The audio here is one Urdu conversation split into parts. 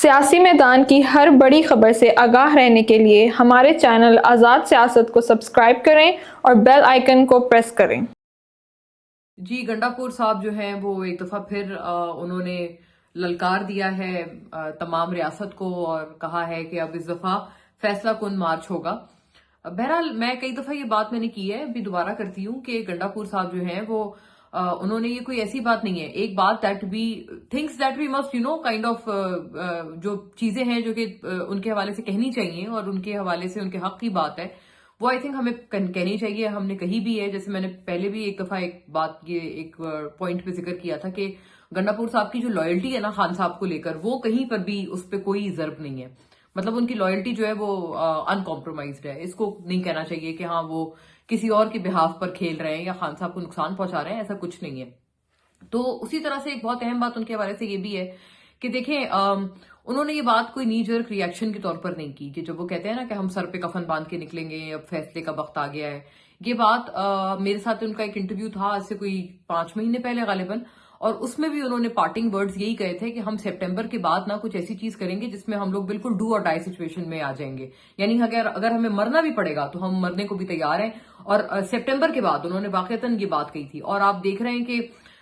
سیاسی میدان کی ہر بڑی خبر سے آگاہ رہنے کے لیے ہمارے چینل آزاد سیاست کو سبسکرائب کریں اور بیل آئیکن کو پریس کریں۔ جی گنڈا پور صاحب جو ہیں وہ ایک دفعہ پھر انہوں نے للکار دیا ہے تمام ریاست کو اور کہا ہے کہ اب اس دفعہ فیصلہ کن مارچ ہوگا۔ بہرحال میں کئی دفعہ یہ بات میں نے کی ہے، ابھی دوبارہ کرتی ہوں کہ گنڈا پور صاحب جو ہیں وہ انہوں نے یہ کوئی ایسی بات نہیں ہے، ایک بات things that we must kind of جو چیزیں ہیں جو کہ ان کے حوالے سے کہنی چاہیے اور ان کے حوالے سے ان کے حق کی بات ہے، وہ آئی تھنک ہمیں کہنی چاہیے، ہم نے کہی بھی ہے۔ جیسے میں نے پہلے بھی ایک دفعہ ایک پوائنٹ پہ ذکر کیا تھا کہ گنڈا پور صاحب کی جو لائلٹی ہے نا خان صاحب کو لے کر، وہ کہیں پر بھی اس پہ کوئی ضرب نہیں ہے، مطلب ان کی لائلٹی جو ہے وہ ان کمپرومائزڈ ہے۔ اس کو نہیں کہنا چاہیے کہ ہاں وہ کسی اور کے بہاف پر کھیل رہے ہیں یا خان صاحب کو نقصان پہنچا رہے ہیں، ایسا کچھ نہیں ہے۔ تو اسی طرح سے ایک بہت اہم بات ان کے حوالے سے یہ بھی ہے کہ دیکھیں انہوں نے یہ بات کوئی نی جرک ریئیکشن کے طور پر نہیں کی کہ جب وہ کہتے ہیں نا کہ ہم سر پہ کفن باندھ کے نکلیں گے، اب فیصلے کا وقت آ گیا ہے۔ یہ بات میرے ساتھ ان کا ایک انٹرویو تھا آج سے کوئی 5 مہینے پہلے غالباً، اور اس میں بھی انہوں نے پارٹنگ ورڈز یہی کہے تھے کہ ہم سپٹمبر کے بعد نہ کچھ ایسی چیز کریں گے جس میں ہم لوگ بالکل ڈو اور ڈائی سچویشن میں آ جائیں گے، یعنی اگر ہمیں مرنا بھی پڑے گا تو ہم مرنے کو بھی تیار ہیں۔ اور سپٹمبر کے بعد انہوں نے واقعتاً یہ بات کہی تھی، اور آپ دیکھ رہے ہیں کہ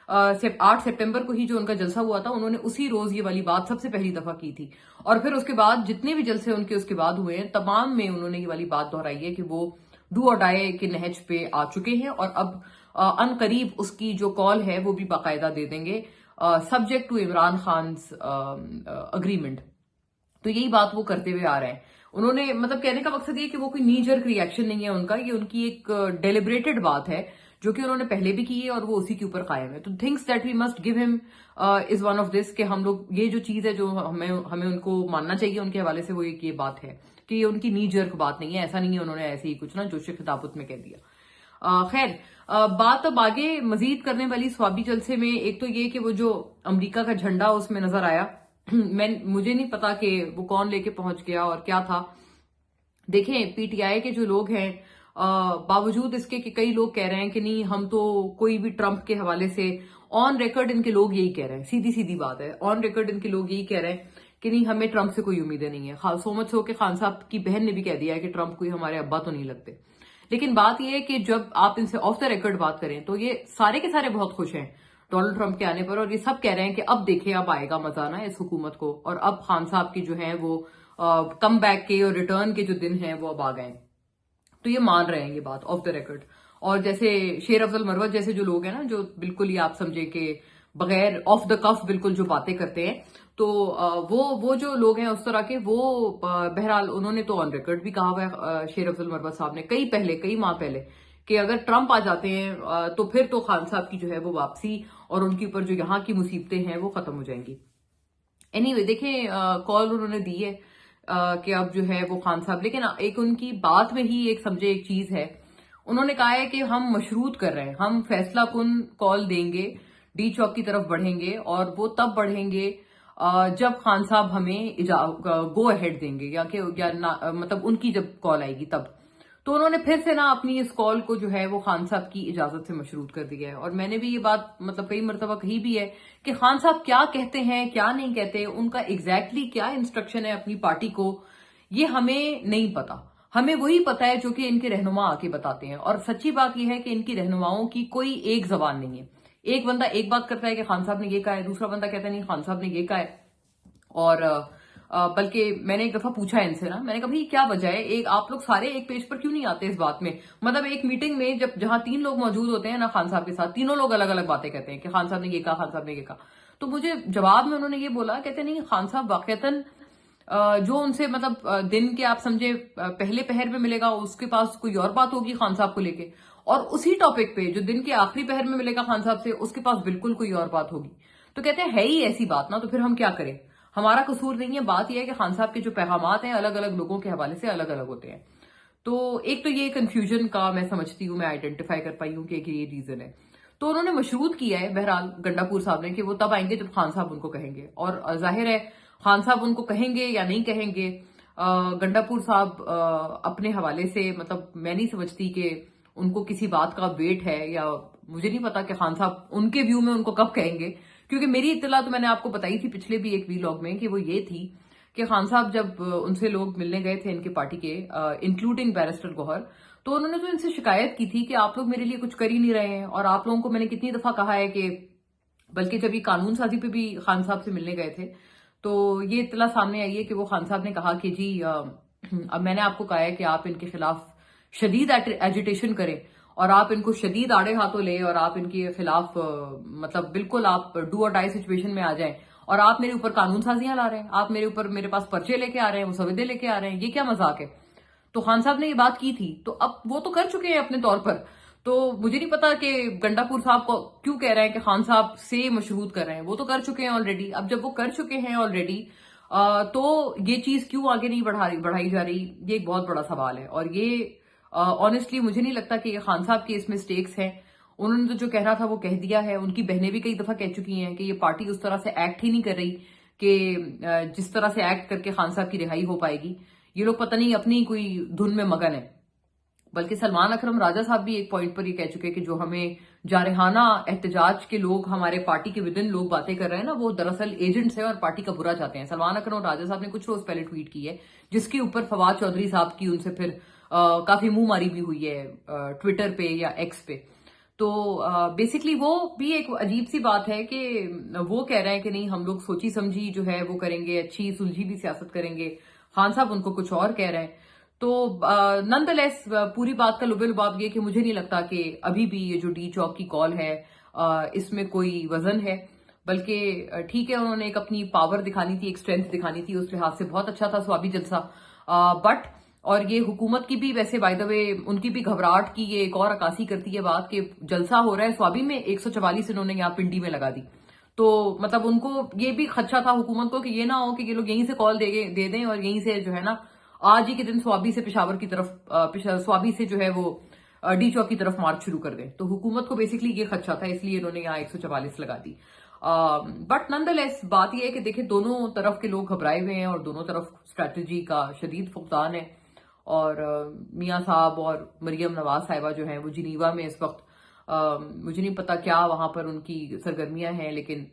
8 سپٹمبر کو ہی جو ان کا جلسہ ہوا تھا، انہوں نے اسی روز یہ والی بات سب سے پہلی دفعہ کی تھی، اور پھر اس کے بعد جتنے بھی جلسے ان کے اس کے بعد ہوئے ہیں تمام میں انہوں نے یہ والی بات دہرائی ہے کہ وہ ڈو اور ڈائی کے نہج پہ آ چکے ہیں، اور اب ان قریب اس کی جو کال ہے وہ بھی باقاعدہ دے دیں گے subject to Imran Khan's agreement. تو یہی بات وہ کرتے ہوئے آ رہے ہیں۔ انہوں نے مطلب کہنے کا مقصد یہ کہ وہ کوئی نی جرک ریئیکشن نہیں ہے ان کا، یہ ان کی ایک ڈیلیبریٹڈ بات ہے جو کہ انہوں نے پہلے بھی کی ہے اور وہ اسی کے اوپر قائم ہے۔ تو things that we must give ہم از ون آف دس، کہ ہم لوگ یہ جو چیز ہے جو ہمیں ان کو ماننا چاہیے ان کے حوالے سے، وہ ایک یہ بات ہے کہ یہ ان کی نی جرک بات نہیں ہے، ایسا نہیں ہے انہوں نے ایسے ہی کچھ نا جوش خطابت میں کہہ دیا۔ خیر بات اب آگے مزید کرنے والی سوابی جلسے میں ایک تو یہ کہ وہ جو امریکہ کا جھنڈا اس میں نظر آیا، مجھے نہیں پتا کہ وہ کون لے کے پہنچ گیا اور کیا تھا۔ دیکھیں پی ٹی آئی کے جو لوگ ہیں باوجود اس کے کہ کئی لوگ کہہ رہے ہیں کہ نہیں ہم تو کوئی بھی ٹرمپ کے حوالے سے آن ریکارڈ ان کے لوگ یہی کہہ رہے ہیں، سیدھی بات ہے، آن ریکارڈ ان کے لوگ یہی کہہ رہے ہیں کہ نہیں ہمیں ٹرمپ سے کوئی امیدیں نہیں ہے، سو مچ ہو کہ خان صاحب کی بہن نے بھی کہہ دیا ہے کہ ٹرمپ کوئی ہمارے ابا تو نہیں لگتے۔ لیکن بات یہ ہے کہ جب آپ ان سے آف دا ریکارڈ بات کریں تو یہ سارے کے سارے بہت خوش ہیں ڈونلڈ ٹرمپ کے آنے پر، اور یہ سب کہہ رہے ہیں کہ اب دیکھیں اب آئے گا مزہ نا اس حکومت کو، اور اب خان صاحب کی جو ہیں وہ کم بیک کے اور ریٹرن کے جو دن ہیں وہ اب آ گئے۔ تو یہ مان رہے ہیں یہ بات آف دا ریکارڈ، اور جیسے شیر افضل مروت جیسے جو لوگ ہیں نا جو بالکل ہی آپ سمجھے کہ بغیر آف دا کف بالکل جو باتیں کرتے ہیں، تو وہ جو لوگ ہیں اس طرح کے، وہ بہرحال انہوں نے تو آن ریکارڈ بھی کہا ہوا ہے شیر افضل مروت صاحب نے کئی ماہ پہلے کہ اگر ٹرمپ آ جاتے ہیں تو پھر تو خان صاحب کی جو ہے وہ واپسی اور ان کے اوپر جو یہاں کی مصیبتیں ہیں وہ ختم ہو جائیں گی۔ اینی دیکھیں کال انہوں نے دی ہے کہ اب جو ہے وہ خان صاحب، لیکن ایک ان کی بات میں ہی ایک سمجھے ایک چیز ہے، انہوں نے کہا ہے کہ ہم مشروط کر رہے ہیں، ہم فیصلہ کن کال دیں گے، ڈی چوک کی طرف بڑھیں گے، اور وہ تب بڑھیں گے جب خان صاحب ہمیں گو اہیڈ دیں گے، یا مطلب ان کی جب کال آئے گی تب۔ تو انہوں نے پھر سے نا اپنی اس کال کو جو ہے وہ خان صاحب کی اجازت سے مشروط کر دیا ہے، اور میں نے بھی یہ بات مطلب کئی مرتبہ کہی بھی ہے کہ خان صاحب کیا کہتے ہیں کیا نہیں کہتے، ان کا ایگزیکٹلی کیا انسٹرکشن ہے اپنی پارٹی کو، یہ ہمیں نہیں پتا، ہمیں وہی پتا ہے جو کہ ان کے رہنما آ کے بتاتے ہیں۔ اور سچی بات یہ ہے کہ ان کی رہنماؤں کی کوئی ایک زبان نہیں ہے، ایک بندہ ایک بات کرتا ہے کہ خان صاحب نے یہ کہا ہے، دوسرا بندہ کہتا ہے نہیں خان صاحب نے یہ کہا ہے۔ اور بلکہ میں نے ایک دفعہ پوچھا ان سے نا، میں نے کہا بھائی کیا وجہ ہے، آپ لوگ سارے ایک پیج پر کیوں نہیں آتے اس بات میں، مطلب ایک میٹنگ میں جہاں 3 لوگ موجود ہوتے ہیں نا خان صاحب کے ساتھ، تینوں لوگ الگ الگ باتیں کہتے ہیں کہ خان صاحب نے یہ کہا، خان صاحب نے یہ کہا۔ تو مجھے جواب میں انہوں نے یہ بولا، کہتے نہیں خان صاحب واقعتاً جو ان سے مطلب دن کے آپ سمجھے پہلے پہر میں ملے گا اس کے پاس کوئی اور بات ہوگی خان صاحب کو لے کے، اور اسی ٹاپک پہ جو دن کے آخری پہر میں ملے گا خان صاحب سے اس کے پاس بالکل کوئی اور بات ہوگی۔ تو کہتے ہیں ہے ہی ایسی بات نا، تو پھر ہم کیا کریں، ہمارا قصور نہیں ہے، بات یہ ہے کہ خان صاحب کے جو پیغامات ہیں الگ الگ لوگوں کے حوالے سے الگ الگ ہوتے ہیں۔ تو ایک تو یہ کنفیوژن کا میں سمجھتی ہوں، میں آئیڈینٹیفائی کر پائی ہوں کہ ایک یہ ریزن ہے۔ تو انہوں نے مشروط کیا ہے بہرحال گنڈا پور صاحب نے کہ وہ تب آئیں گے جب خان صاحب ان کو کہیں گے، اور ظاہر ہے خان صاحب ان کو کہیں گے یا نہیں کہیں گے، گنڈا پور صاحب اپنے حوالے سے مطلب میں نہیں سمجھتی کہ ان کو کسی بات کا ویٹ ہے، یا مجھے نہیں پتا کہ خان صاحب ان کے ویو میں ان کو کب کہیں گے، کیونکہ میری اطلاع تو میں نے آپ کو بتائی تھی پچھلے بھی ایک وی لاگ میں کہ وہ یہ تھی کہ خان صاحب جب ان سے لوگ ملنے گئے تھے ان کے پارٹی کے انکلوڈنگ بیرسٹر گوہر، تو انہوں نے تو ان سے شکایت کی تھی کہ آپ لوگ میرے لیے کچھ کر ہی نہیں رہے ہیں، اور آپ لوگوں کو میں نے کتنی دفعہ کہا ہے کہ بلکہ جب یہ قانون سازی پہ بھی خان صاحب سے ملنے گئے تھے تو یہ اطلاع سامنے آئی ہے کہ وہ خان صاحب نے کہا کہ جی اب میں نے آپ کو کہا ہے کہ آپ ان کے خلاف شدید ایجیٹیشن کریں اور آپ ان کو شدید آڑے ہاتھوں لیں اور آپ ان کے خلاف مطلب بالکل آپ ڈو اور ڈائی سچویشن میں آ جائیں، اور آپ میرے اوپر قانون سازیاں لا رہے ہیں، آپ میرے اوپر میرے پاس پرچے لے کے آ رہے ہیں، مسودے لے کے آ رہے ہیں، یہ کیا مذاق ہے؟ تو خان صاحب نے یہ بات کی تھی، تو اب وہ تو کر چکے ہیں اپنے طور پر، تو مجھے نہیں پتا کہ گنڈا پور صاحب کو کیوں کہہ رہے ہیں کہ خان صاحب سے مشروط کر رہے ہیں، وہ تو کر چکے ہیں آلریڈی۔ اب جب وہ کر چکے ہیں آلریڈی تو یہ چیز کیوں آگے نہیں بڑھائی جا رہی، یہ ایک بہت بڑا سوال ہے، اور یہ آنیسٹلی مجھے نہیں لگتا کہ یہ خان صاحب کی اس میں اسٹیکس ہیں۔ انہوں نے تو جو کہنا تھا وہ کہہ دیا ہے، ان کی بہنیں بھی کئی دفعہ کہہ چکی ہیں کہ یہ پارٹی اس طرح سے ایکٹ ہی نہیں کر رہی کہ جس طرح سے ایکٹ کر کے خان صاحب کی رہائی ہو پائے گی، یہ لوگ پتہ نہیں اپنی کوئی دھن میں مگن ہے۔ بلکہ سلمان اکرم راجہ صاحب بھی ایک پوائنٹ پر یہ کہہ چکے کہ جو ہمیں جارحانہ احتجاج کے لوگ ہمارے پارٹی کے ودن لوگ باتیں کر رہے ہیں نا، وہ دراصل ایجنٹس ہیں اور پارٹی کا برا چاہتے ہیں۔ سلمان اکرم راجہ صاحب نے کچھ روز پہلے ٹویٹ کی ہے جس کے اوپر فواد چودھری صاحب کی ان سے پھر کافی منہ ماری بھی ہوئی ہے ٹویٹر پہ یا ایکس پہ۔ تو بیسکلی وہ بھی ایک عجیب سی بات ہے کہ وہ کہہ رہے ہیں کہ نہیں ہم لوگ سوچی سمجھی جو ہے وہ کریں گے، اچھی سلجھی بھی سیاست کریں گے، خان صاحب ان کو کچھ اور کہہ رہے ہیں۔ تو نن دا لیس پوری بات کا لبے لباب یہ کہ مجھے نہیں لگتا کہ ابھی بھی یہ جو ڈی چوک کی کال ہے اس میں کوئی وزن ہے، بلکہ ٹھیک ہے انہوں نے ایک اپنی پاور دکھانی تھی، ایک اسٹرینتھ دکھانی تھی، اس لحاظ سے بہت اچھا تھا سوابی جلسہ، بٹ اور یہ حکومت کی بھی ویسے بائی دا وے ان کی بھی گھبراہٹ کی یہ ایک اور عکاسی کرتی ہے بات کہ جلسہ ہو رہا ہے سوابی میں، 144 انہوں نے یہاں پنڈی میں لگا دی، تو مطلب ان کو یہ بھی خدشہ تھا حکومت کو کہ یہ نہ ہو کہ یہ لوگ یہیں سے کال دے دیں اور یہیں سے جو ہے نا آج ہی کے دن سوابی سے پشاور کی طرف سوابی سے جو ہے وہ ڈی چوک کی طرف مارچ شروع کر دیں، تو حکومت کو بیسکلی یہ خدشہ تھا، اس لیے انہوں نے یہاں 144 لگا دی۔ بٹ نن دا لیس بات یہ ہے کہ دیکھیں دونوں طرف کے لوگ گھبرائے ہوئے ہیں اور دونوں طرف اسٹریٹجی کا شدید فقدان ہے، اور میاں صاحب اور مریم نواز صاحبہ جو ہیں وہ جنیوا میں اس وقت مجھے نہیں پتا کیا وہاں پر ان کی سرگرمیاں ہیں، لیکن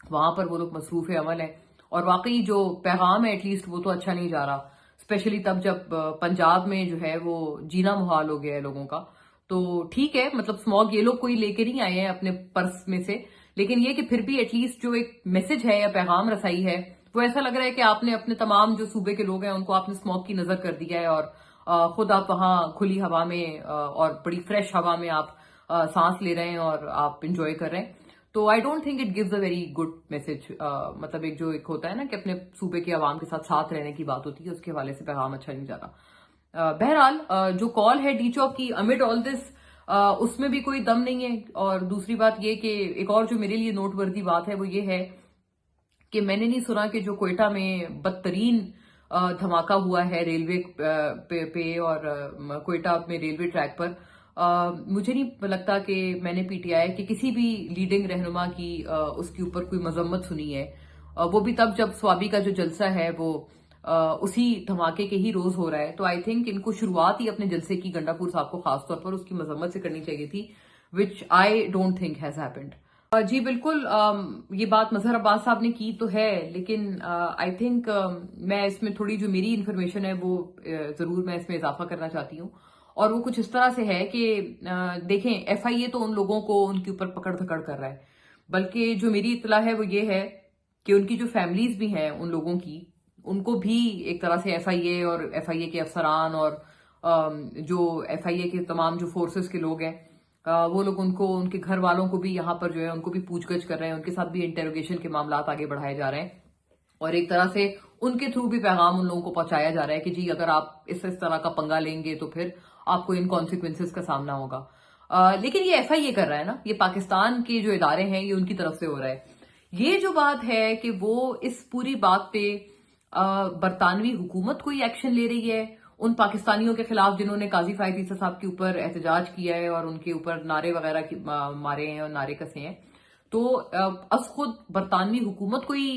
وہاں پر وہ لوگ مصروف عمل ہیں، اور واقعی جو پیغام ہے ایٹ لیسٹ وہ تو اچھا نہیں جا رہا، اسپیشلی تب جب پنجاب میں جو ہے وہ جینا محال ہو گیا ہے لوگوں کا۔ تو ٹھیک ہے مطلب اسموگ یہ لوگ کوئی لے کے نہیں آئے ہیں اپنے پرس میں سے، لیکن یہ کہ پھر بھی ایٹ لیسٹ جو ایک میسج ہے یا پیغام رسائی ہے وہ ایسا لگ رہا ہے کہ آپ نے اپنے تمام جو صوبے کے لوگ ہیں ان کو آپ نے اسموگ کی نظر کر دیا ہے، اور خود آپ وہاں کھلی ہوا میں اور بڑی فریش ہوا میں آپ سانس لے رہے ہیں اور آپ انجوائے کر رہے ہیں۔ تو آئی don't think it gives a very good message, مطلب ایک جو ایک ہوتا ہے نا کہ اپنے صوبے کے عوام کے ساتھ رہنے کی بات ہوتی ہے، اس کے حوالے سے پیغام اچھا نہیں جا رہا۔ بہرحال جو کال ہے ڈی چوک کی امڈ آل دس اس میں بھی کوئی دم نہیں ہے، اور دوسری بات یہ کہ ایک اور جو میرے لیے نوٹ وردی بات ہے وہ یہ ہے کہ میں نے نہیں سنا کہ جو کوئٹہ میں بدترین دھماکہ ہوا ہے ریلوے پہ اور کوئٹہ میں ریلوے ٹریک پر، مجھے نہیں لگتا کہ میں نے پی ٹی آئی کے کسی بھی لیڈنگ رہنما کی اس کے اوپر کوئی مذمت سنی ہے، وہ بھی تب جب سوابی کا جو جلسہ ہے وہ اسی دھماکے کے ہی روز ہو رہا ہے۔ تو آئی تھنک ان کو شروعات ہی اپنے جلسے کی گنڈا پور صاحب کو خاص طور پر اس کی مذمت سے کرنی چاہیے تھی، which I don't think has happened. جی بالکل، یہ بات مظہر عباس صاحب نے کی تو ہے، لیکن آئی تھنک میں اس میں تھوڑی جو میری انفارمیشن ہے وہ ضرور میں اس میں اضافہ کرنا چاہتی ہوں، اور وہ کچھ اس طرح سے ہے کہ دیکھیں ایف آئی اے تو ان لوگوں کو ان کے اوپر پکڑ دھکڑ کر رہا ہے، بلکہ جو میری اطلاع ہے وہ یہ ہے کہ ان کی جو فیملیز بھی ہیں ان لوگوں کی، ان کو بھی ایک طرح سے ایف آئی اے اور ایف آئی اے کے افسران اور جو ایف آئی اے کے تمام جو فورسز کے لوگ ہیں وہ لوگ ان کے گھر والوں کو بھی یہاں پر جو ہے ان کو بھی پوچھ گچھ کر رہے ہیں، ان کے ساتھ بھی انٹروگیشن کے معاملات آگے بڑھائے جا رہے ہیں، اور ایک طرح سے ان کے تھرو بھی پیغام ان لوگوں کو پہنچایا جا رہا ہے کہ جی اگر آپ اس طرح کا پنگا لیں گے تو پھر آپ کو ان کانسیکوینسز کا سامنا ہوگا۔ لیکن یہ ایف آئی اے کر رہا ہے نا، یہ پاکستان کے جو ادارے ہیں یہ ان کی طرف سے ہو رہا ہے۔ یہ جو بات ہے کہ وہ اس پوری بات پہ برطانوی حکومت کوئی ایکشن لے رہی ہے ان پاکستانیوں کے خلاف جنہوں نے قاضی فائد عیسیٰ صاحب کے اوپر احتجاج کیا ہے اور ان کے اوپر نعرے وغیرہ مارے ہیں اور نعرے کسے ہیں، تو از خود برطانوی حکومت کوئی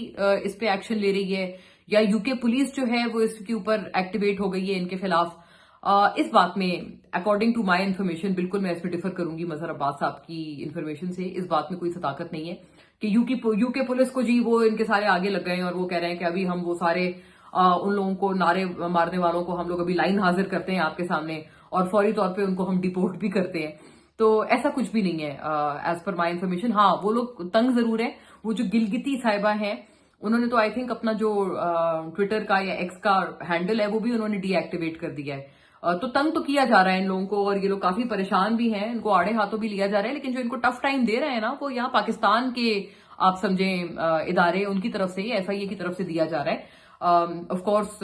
اس پہ ایکشن لے رہی ہے یا یو کے پولیس جو ہے وہ اس کے اوپر ایکٹیویٹ ہو گئی ہے ان کے خلاف، اس بات میں اکارڈنگ ٹو مائی انفارمیشن بالکل میں اس میں ڈفر کروں گی مظہر عباس صاحب کی انفارمیشن سے. اس بات میں کوئی صداقت نہیں ہے کہ یو کے پولیس کو جی وہ ان کے سارے آگے لگ گئے ہیں اور وہ کہہ رہے ہیں کہ ابھی ہم وہ سارے ان لوگوں کو نعرے مارنے والوں کو ہم لوگ ابھی لائن حاضر کرتے ہیں آپ کے سامنے اور فوری طور پہ ان کو ہم ڈیپورٹ بھی کرتے ہیں. تو ایسا کچھ بھی نہیں ہے ایز پر مائی انفارمیشن. ہاں وہ لوگ تنگ ضرور ہیں. وہ جو گلگتی صاحبہ ہیں انہوں نے تو آئی تھنک اپنا جو ٹویٹر کا یا ایکس کا ہینڈل ہے وہ بھی انہوں نے ڈی ایکٹیویٹ کر دیا ہے. تو تنگ تو کیا جا رہا ہے ان لوگوں کو اور یہ لوگ کافی پریشان بھی ہیں. ان کو آڑے ہاتھوں بھی لیا جا رہا ہے. لیکن جو ان کو ٹف ٹائم دے رہے ہیں نا وہ یہاں پاکستان کے آپ سمجھیں ادارے ان کی طرف سے ایف آئی اے کی طرف سے دیا جا رہا ہے. Of course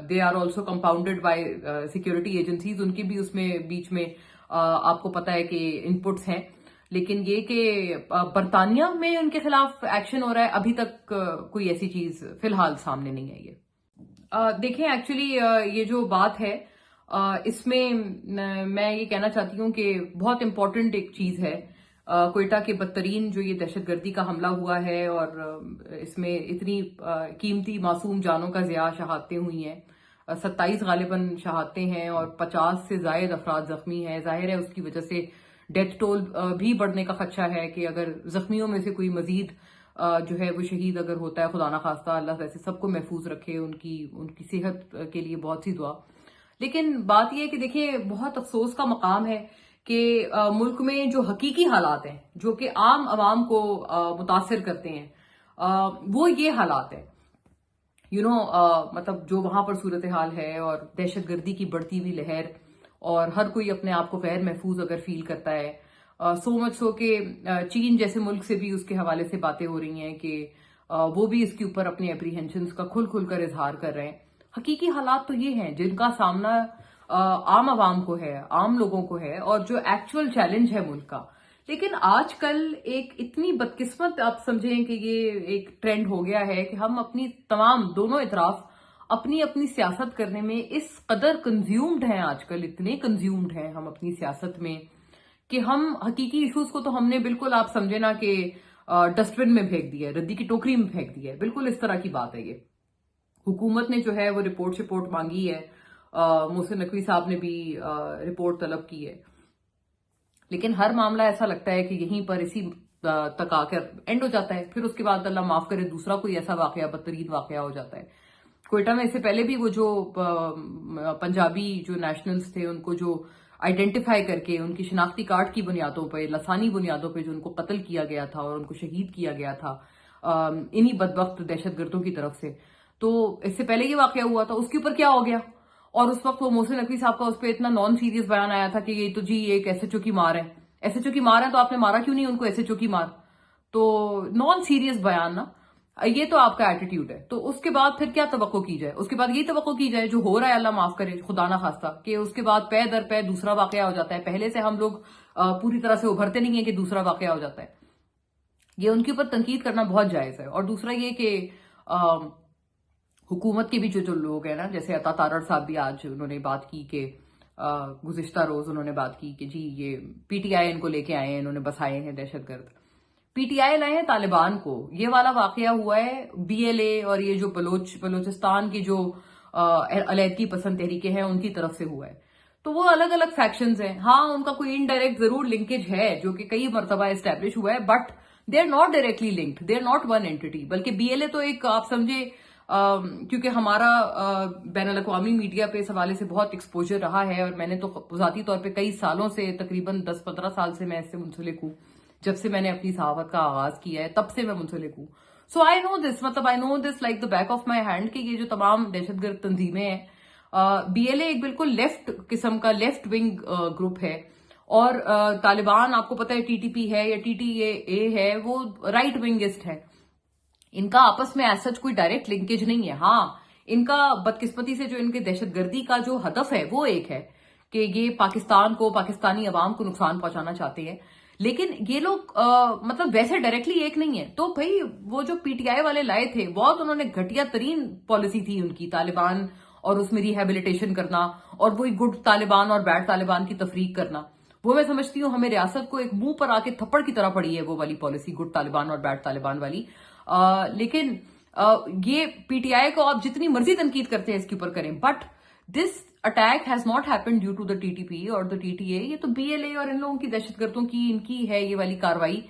they are also compounded by security agencies. ان کی بھی اس میں بیچ میں آپ کو پتا ہے کہ ان پٹس ہیں. لیکن یہ کہ برطانیہ میں ان کے خلاف ایکشن ہو رہا ہے ابھی تک کوئی ایسی چیز فی الحال سامنے نہیں آئی ہے. دیکھیں ایکچولی یہ جو بات ہے اس میں میں یہ کہنا چاہتی ہوں کہ بہت امپورٹنٹ ایک چیز ہے. کوئٹہ کے بدترین جو یہ دہشت گردی کا حملہ ہوا ہے اور اس میں اتنی قیمتی معصوم جانوں کا ضیاع شہادتیں ہوئی ہیں. 27 غالباً شہادتیں ہیں اور 50 سے زائد افراد زخمی ہیں. ظاہر ہے اس کی وجہ سے ڈیتھ ٹول بھی بڑھنے کا خدشہ ہے کہ اگر زخمیوں میں سے کوئی مزید جو ہے وہ شہید اگر ہوتا ہے خدا نخواستہ اللہ ویسے سب کو محفوظ رکھے. ان کی صحت کے لیے بہت سی دعا. لیکن بات یہ ہے کہ دیکھیں بہت افسوس کا مقام ہے کہ ملک میں جو حقیقی حالات ہیں جو کہ عام عوام کو متاثر کرتے ہیں وہ یہ حالات ہیں. مطلب جو وہاں پر صورتحال ہے اور دہشت گردی کی بڑھتی ہوئی لہر اور ہر کوئی اپنے آپ کو غیر محفوظ اگر فیل کرتا ہے. سو مچ سو کہ چین جیسے ملک سے بھی اس کے حوالے سے باتیں ہو رہی ہیں کہ وہ بھی اس کے اوپر اپنے اپریہنشنز کا کھل کر اظہار کر رہے ہیں. حقیقی حالات تو یہ ہیں جن کا سامنا عام عوام کو ہے, عام لوگوں کو ہے اور جو ایکچوئل چیلنج ہے ملک کا. لیکن آج کل ایک اتنی بدقسمت آپ سمجھیں کہ یہ ایک ٹرینڈ ہو گیا ہے کہ ہم اپنی تمام دونوں اطراف اپنی سیاست کرنے میں اس قدر کنزیومڈ ہیں. آج کل اتنے کنزیومڈ ہیں ہم اپنی سیاست میں کہ ہم حقیقی ایشوز کو تو ہم نے بالکل آپ سمجھے نا کہ ڈسٹ بن میں پھینک دیا ہے, ردی کی ٹوکری میں پھینک دیا ہے. بالکل اس طرح کی بات ہے. یہ حکومت نے جو ہے وہ رپورٹ مانگی ہے. محسن نقوی صاحب نے بھی رپورٹ طلب کی ہے. لیکن ہر معاملہ ایسا لگتا ہے کہ یہیں پر اسی تک آ کر اینڈ ہو جاتا ہے. پھر اس کے بعد اللہ معاف کرے دوسرا کوئی ایسا واقعہ بدترین واقعہ ہو جاتا ہے. کوئٹہ میں اس سے پہلے بھی وہ جو پنجابی جو نیشنلز تھے ان کو جو آئیڈینٹیفائی کر کے ان کی شناختی کارڈ کی بنیادوں پہ لسانی بنیادوں پہ جو ان کو قتل کیا گیا تھا اور ان کو شہید کیا گیا تھا انہی بدبخت دہشت گردوں کی طرف سے. تو اس سے پہلے یہ واقعہ ہوا تھا, اس کے اوپر کیا ہو گیا. اور اس وقت وہ محسن نقوی صاحب کا اس پہ اتنا نان سیریس بیان آیا تھا کہ یہ تو جی ایک ایس ایچ او کی مار ہے. ایس ایچ او کی مار ہے تو آپ نے مارا کیوں نہیں ان کو ایس ایچ او کی مار. تو نان سیریس بیان نا, یہ تو آپ کا ایٹیٹیوڈ ہے. تو اس کے بعد پھر کیا توقع کی جائے. اس کے بعد یہ توقع کی جائے جو ہو رہا ہے اللہ معاف کرے خدا نہ خواستہ کہ اس کے بعد پے در پے دوسرا واقعہ ہو جاتا ہے. پہلے سے ہم لوگ پوری طرح سے ابھرتے نہیں ہیں کہ دوسرا واقعہ ہو جاتا ہے. یہ ان کے اوپر تنقید کرنا بہت جائز ہے. اور دوسرا یہ کہ حکومت کے بھی جو لوگ ہیں نا, جیسے عطا تارڑ صاحب بھی آج انہوں نے بات کی کہ گزشتہ روز انہوں نے بات کی کہ جی یہ پی ٹی آئی ان کو لے کے آئے ہیں, انہوں نے بسائے ہیں دہشت گرد. پی ٹی آئی لائے ہیں طالبان کو. یہ والا واقعہ ہوا ہے بی ایل اے اور یہ جو بلوچستان کی جو علیحدگی پسند تحریکیں ہیں ان کی طرف سے ہوا ہے. تو وہ الگ الگ فیکشنز ہیں. ہاں ان کا کوئی انڈائریکٹ ضرور لنکیج ہے جو کہ کئی مرتبہ اسٹیبلش ہوا ہے, but they are not directly linked, they are not one entity. بلکہ بی ایل اے تو ایک آپ سمجھے کیونکہ ہمارا بین الاقوامی میڈیا پہ اس حوالے سے بہت ایکسپوجر رہا ہے اور میں نے تو ذاتی طور پہ کئی سالوں سے تقریباً 10-15 سال سے میں اس سے منسلک ہوں. جب سے میں نے اپنی صحافت کا آغاز کیا ہے تب سے میں منسلک ہوں. سو آئی نو دس, مطلب I know this like the back of my hand کہ یہ جو تمام دہشت گرد تنظیمیں ہیں, بی ایل اے ایک بالکل لیفٹ قسم کا لیفٹ ونگ گروپ ہے اور طالبان آپ کو پتا ہے ٹی ٹی پی ہے یا ٹی ٹی اے ہے وہ رائٹ ونگسٹ ہے. ان کا آپس میں ایسا کوئی ڈائریکٹ لنکیج نہیں ہے. ہاں ان کا بدقسمتی سے جو ان کے دہشت گردی کا جو ہدف ہے وہ ایک ہے کہ یہ پاکستان کو پاکستانی عوام کو نقصان پہنچانا چاہتے ہیں. لیکن یہ لوگ مطلب ویسے ڈائریکٹلی ایک نہیں ہے. تو بھائی وہ جو پی ٹی آئی والے لائے تھے بہت انہوں نے گھٹیا ترین پالیسی تھی ان کی, طالبان اور اس میں ریہیبلیٹیشن کرنا اور وہی گڈ طالبان اور بیڈ طالبان کی تفریق کرنا. وہ میں سمجھتی ہوں ہمیں ریاست کو ایک منہ پر آ کے تھپڑ کی طرح پڑی ہے وہ والی پالیسی گڈ طالبان اور بیڈ طالبان والی. لیکن یہ پی ٹی آئی کو آپ جتنی مرضی تنقید کرتے ہیں اس کے اوپر کریں, but this attack has not happen due to the T T P اور دا ٹی ٹی اے. یہ تو بی ایل اے اور ان لوگوں کی دہشت گردوں کی ان کی ہے یہ والی کاروائی.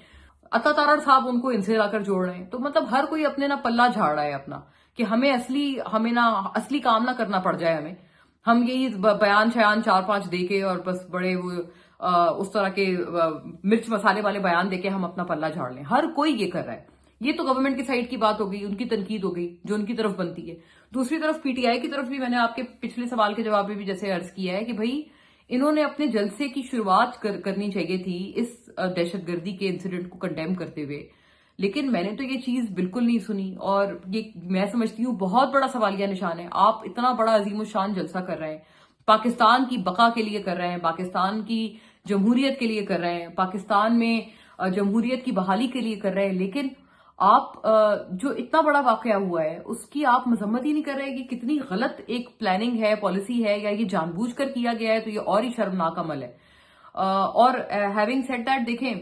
عطا تارڑ صاحب ان کو ان سے لا کر جوڑ رہے ہیں. تو مطلب ہر کوئی اپنے نہ پلہ جھاڑ رہا ہے اپنا کہ ہمیں نہ اصلی کام نہ کرنا پڑ جائے. ہم یہی بیان شیان 4-5 دے کے اور بس بڑے وہ اس طرح کے مرچ مسالے والے بیان دے کے ہم اپنا پلہ جھاڑ لیں. ہر کوئی یہ کر رہا ہے. یہ تو گورنمنٹ کی سائڈ کی بات ہو گئی, ان کی تنقید ہو گئی جو ان کی طرف بنتی ہے. دوسری طرف پی ٹی آئی کی طرف بھی میں نے آپ کے پچھلے سوال کے جواب میں بھی جیسے عرض کیا ہے کہ بھائی انہوں نے اپنے جلسے کی شروعات کرنی چاہیے تھی اس دہشت گردی کے انسیڈنٹ کو کنڈیم کرتے ہوئے, لیکن میں نے تو یہ چیز بالکل نہیں سنی. اور یہ میں سمجھتی ہوں بہت بڑا سوالیہ نشان ہے. آپ اتنا بڑا عظیم الشان جلسہ کر رہے ہیں, پاکستان کی بقا کے لیے کر رہے ہیں, پاکستان کی جمہوریت کے لیے کر رہے ہیں, پاکستان میں جمہوریت کی بحالی کے لیے کر رہے ہیں, لیکن آپ جو اتنا بڑا واقعہ ہوا ہے اس کی آپ مذمت ہی نہیں کر رہے کہ کتنی غلط ایک پلاننگ ہے, پالیسی ہے, یا یہ جان بوجھ کر کیا گیا ہے. تو یہ اور ہی شرمناک عمل ہے. اور ہیونگ سیڈ دیٹ دیکھیں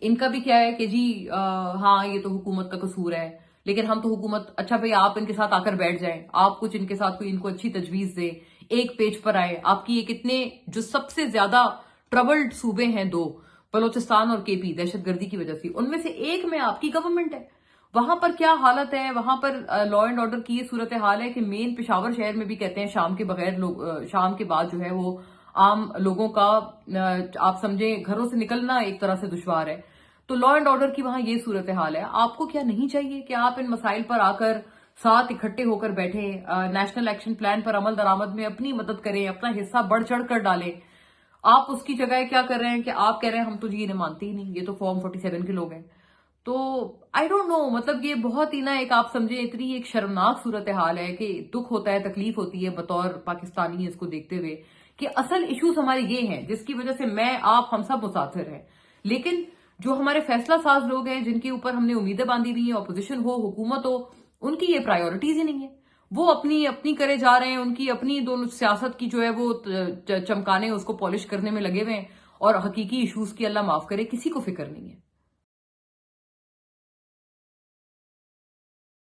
ان کا بھی کیا ہے کہ جی ہاں یہ تو حکومت کا قصور ہے, لیکن ہم تو حکومت, اچھا بھائی آپ ان کے ساتھ آ کر بیٹھ جائیں, آپ کچھ ان کے ساتھ کوئی ان کو اچھی تجویز دیں, ایک پیج پر آئے. آپ کی یہ کتنے جو سب سے زیادہ ٹربلڈ صوبے ہیں دو, بلوچستان اور کے پی, دہشت گردی کی وجہ سے, ان میں سے ایک میں آپ کی گورنمنٹ ہے. وہاں پر کیا حالت ہے, وہاں پر لا اینڈ آرڈر کی یہ صورتحال ہے کہ مین پشاور شہر میں بھی کہتے ہیں شام کے بغیر شام کے بعد جو ہے وہ عام لوگوں کا آپ سمجھیں گھروں سے نکلنا ایک طرح سے دشوار ہے. تو لا اینڈ آرڈر کی وہاں یہ صورتحال ہے. آپ کو کیا نہیں چاہیے کہ آپ ان مسائل پر آ کر ساتھ اکٹھے ہو کر بیٹھیں, نیشنل ایکشن پلان پر عمل درآمد میں اپنی مدد کریں, اپنا حصہ بڑھ چڑھ کر ڈالیں. آپ اس کی جگہ کیا کر رہے ہیں کہ آپ کہہ رہے ہیں ہم تو جی انہیں مانتے ہی نہیں, یہ تو فارم 47 کے لوگ ہیں. تو آئی ڈونٹ نو, مطلب یہ بہت ہی نا ایک آپ سمجھیں اتنی ایک شرمناک صورتحال ہے کہ دکھ ہوتا ہے, تکلیف ہوتی ہے بطور پاکستانی اس کو دیکھتے ہوئے کہ اصل ایشوز ہمارے یہ ہیں جس کی وجہ سے میں آپ ہم سب مسافر ہیں. لیکن جو ہمارے فیصلہ ساز لوگ ہیں جن کے اوپر ہم نے امیدیں باندھی ہوئی ہیں, اپوزیشن ہو حکومت ہو, ان کی یہ پرائیورٹیز ہی نہیں ہے. وہ اپنی کرے جا رہے ہیں, ان کی اپنی دونوں سیاست کی جو ہے وہ چمکانے اس کو پالش کرنے میں لگے ہوئے ہیں, اور حقیقی ایشوز کی اللہ معاف کرے کسی کو فکر نہیں ہے.